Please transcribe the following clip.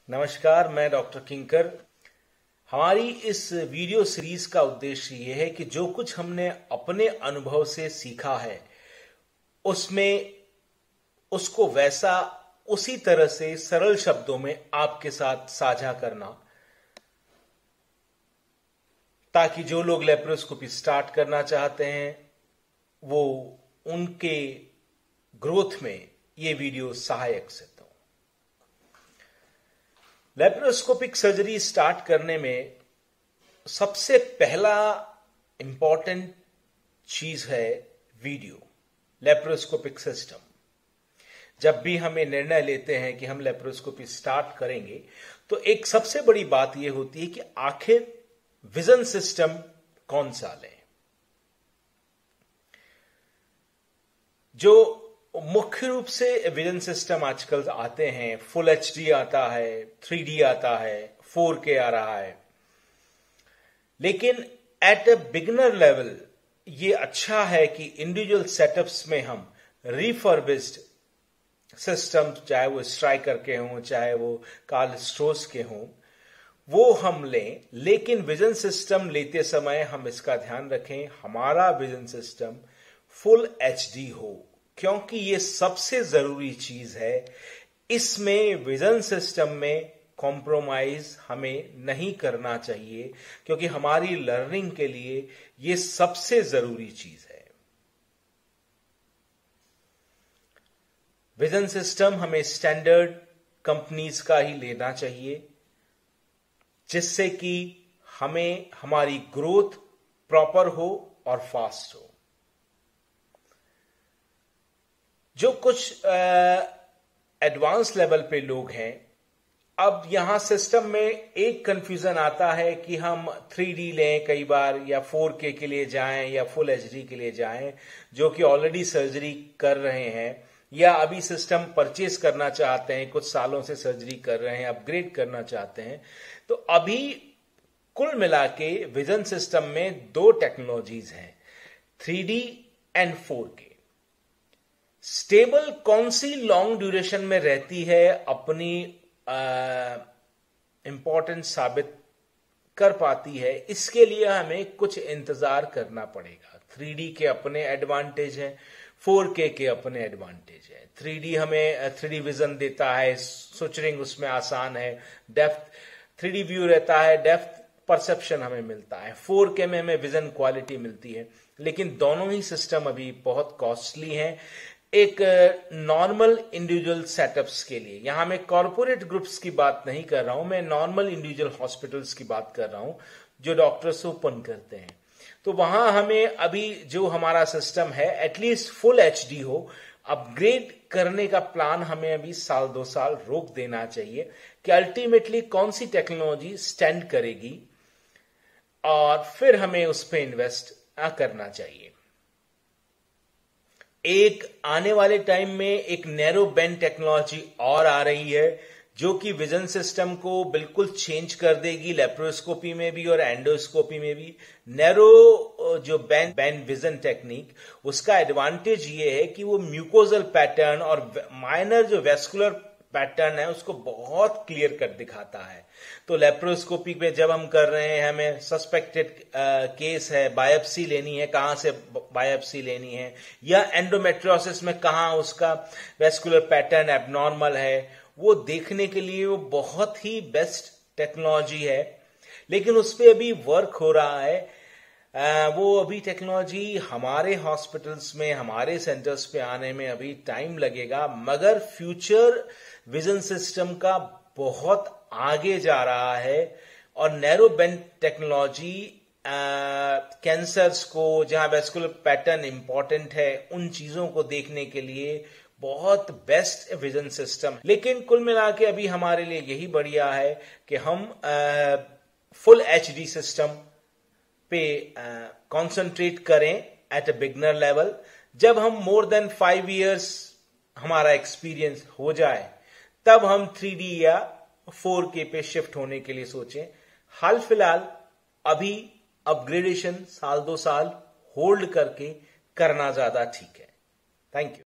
नमस्कार, मैं डॉक्टर किंकर। हमारी इस वीडियो सीरीज का उद्देश्य यह है कि जो कुछ हमने अपने अनुभव से सीखा है उसमें उसको वैसा उसी तरह से सरल शब्दों में आपके साथ साझा करना, ताकि जो लोग लेप्रोस्कोपी स्टार्ट करना चाहते हैं वो उनके ग्रोथ में ये वीडियो सहायक सिद्ध हो। लेप्रोस्कोपिक सर्जरी स्टार्ट करने में सबसे पहला इंपॉर्टेंट चीज है वीडियो, लेप्रोस्कोपिक सिस्टम। जब भी हमें निर्णय लेते हैं कि हम लेप्रोस्कोपी स्टार्ट करेंगे तो एक सबसे बड़ी बात यह होती है कि आखिर विजन सिस्टम कौन सा लें। जो मुख्य रूप से विजन सिस्टम आजकल आते हैं, फुल एचडी आता है, 3D आता है, 4K आ रहा है, लेकिन एट अ बिगिनर लेवल ये अच्छा है कि इंडिविजुअल सेटअप्स में हम रिफर्बिश्ड सिस्टम, चाहे वो स्ट्राइकर के हों, चाहे वो कार्ल स्ट्रोस के हों, वो हम लें। लेकिन विजन सिस्टम लेते समय हम इसका ध्यान रखें हमारा विजन सिस्टम फुल एचडी हो, क्योंकि ये सबसे जरूरी चीज है। इसमें विजन सिस्टम में कॉम्प्रोमाइज हमें नहीं करना चाहिए, क्योंकि हमारी लर्निंग के लिए ये सबसे जरूरी चीज है। विजन सिस्टम हमें स्टैंडर्ड कंपनीज का ही लेना चाहिए, जिससे कि हमें हमारी ग्रोथ प्रॉपर हो और फास्ट हो। जो कुछ एडवांस लेवल पे लोग हैं, अब यहां सिस्टम में एक कंफ्यूजन आता है कि हम 3D लें कई बार, या 4K के लिए जाएं, या फुल एचडी के लिए जाएं, जो कि ऑलरेडी सर्जरी कर रहे हैं या अभी सिस्टम परचेज करना चाहते हैं, कुछ सालों से सर्जरी कर रहे हैं, अपग्रेड करना चाहते हैं। तो अभी कुल मिला के विजन सिस्टम में दो टेक्नोलॉजीज हैं, 3D एंड 4K। स्टेबल कौन सी लॉन्ग ड्यूरेशन में रहती है अपनी इंपॉर्टेंस साबित कर पाती है, इसके लिए हमें कुछ इंतजार करना पड़ेगा। 3D के अपने एडवांटेज हैं, 4K के अपने एडवांटेज है। 3D हमें 3D विजन देता है, सुचरिंग उसमें आसान है, डेप्थ 3D व्यू रहता है, डेप्थ परसेप्शन हमें मिलता है। 4K में हमें विजन क्वालिटी मिलती है, लेकिन दोनों ही सिस्टम अभी बहुत कॉस्टली हैं एक नॉर्मल इंडिविजुअल सेटअप्स के लिए। यहां मैं कॉर्पोरेट ग्रुप्स की बात नहीं कर रहा हूं, मैं नॉर्मल इंडिविजुअल हॉस्पिटल्स की बात कर रहा हूं जो डॉक्टर्स ओपन करते हैं। तो वहां हमें अभी जो हमारा सिस्टम है एटलीस्ट फुल एचडी हो। अपग्रेड करने का प्लान हमें अभी साल 2 साल रोक देना चाहिए कि अल्टीमेटली कौन सी टेक्नोलॉजी स्टैंड करेगी, और फिर हमें उस पर इन्वेस्ट करना चाहिए। एक आने वाले टाइम में एक नैरो बेंड टेक्नोलॉजी और आ रही है, जो कि विजन सिस्टम को बिल्कुल चेंज कर देगी, लेप्रोस्कोपी में भी और एंडोस्कोपी में भी। नैरो जो बेंड विजन टेक्निक, उसका एडवांटेज ये है कि वो म्यूकोजल पैटर्न और माइनर जो वेस्कुलर पैटर्न है उसको बहुत क्लियर कर दिखाता है। तो लेप्रोस्कोपी में जब हम कर रहे हैं, हमें सस्पेक्टेड केस है, बायोप्सी लेनी है, कहां से बायोप्सी लेनी है, या एंडोमेट्रियोसिस में कहां उसका वेस्कुलर पैटर्न एबनॉर्मल है, वो देखने के लिए वो बहुत ही बेस्ट टेक्नोलॉजी है। लेकिन उस पर अभी वर्क हो रहा है। वो अभी टेक्नोलॉजी हमारे हॉस्पिटल्स में, हमारे सेंटर्स पे आने में अभी टाइम लगेगा, मगर फ्यूचर विजन सिस्टम का बहुत आगे जा रहा है। और नैरो बेंड टेक्नोलॉजी कैंसर्स को, जहां वेस्कुलर पैटर्न इंपॉर्टेंट है, उन चीजों को देखने के लिए बहुत बेस्ट विजन सिस्टम। लेकिन कुल मिला के अभी हमारे लिए यही बढ़िया है कि हम फुल एचडी सिस्टम पे कंसंट्रेट करें एट अ बिगनर लेवल। जब हम मोर देन 5 इयर्स हमारा एक्सपीरियंस हो जाए, तब हम 3D या 4K पे शिफ्ट होने के लिए सोचें। हाल फिलहाल अभी अपग्रेडेशन साल 2 साल होल्ड करके करना ज्यादा ठीक है। Thank you.